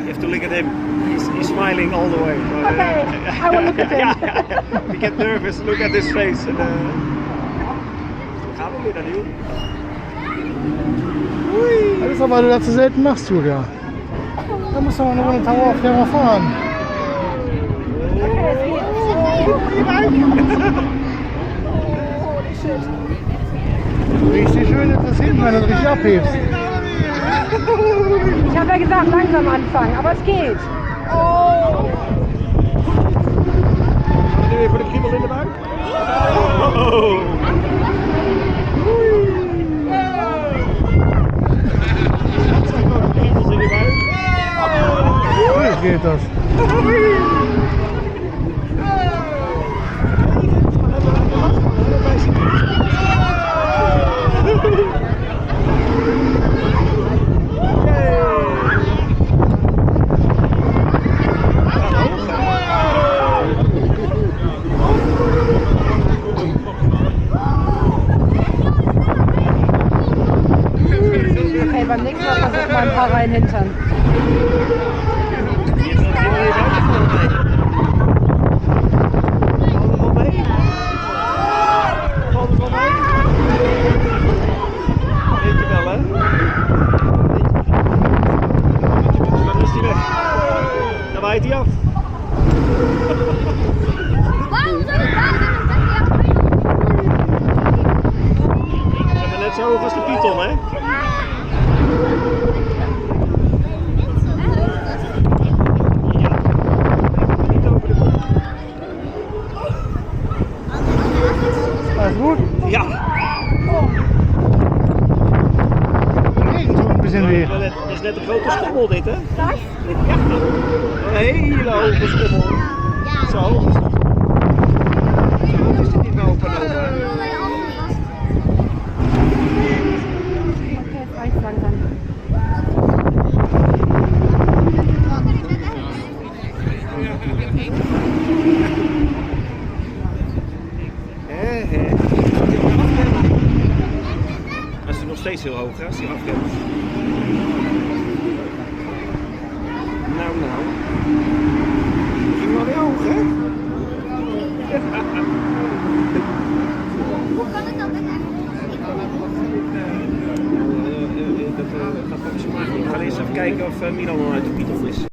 You have to look at him. He's smiling all the way. But, Okay, I will look at him. If you get nervous, look at his face. En, gaan we weer naar nieuw. Das ist aber, weil du das so selten machst, Julia. Da musst du mal eine Runde Taueraufklärung fahren. Richtig schön interessiert, wenn du das richtig abhebst. Ich habe ja gesagt, langsam anfangen, aber es geht. Nu weer voor de kriebel in de buik. Oh. Kriebels in de buik. Wie geht das? Okay, beim nächsten Mal versuch mal ein paar rein hintern. Dan waait hij af. Ze hebben net zo hoog als de Python, hè? Ja. Niet over de kop. Alles gut? Ja. Regen tut ein bisschen weh. Het is net een grote schommel dit, hè? Ja. Een hele hoge schommel. Zo hoog is het. Zo hoog is het niet meer open over, hè? Okay, jetzt reicht's langsam. Hij is nog steeds heel hoog, hè, als hij afremt. Nou. Ging wel weer hoog, hè? Hoe kan het dan met Dat gaat volgens mij. We gaan eerst even kijken of Milan al uit de Python is.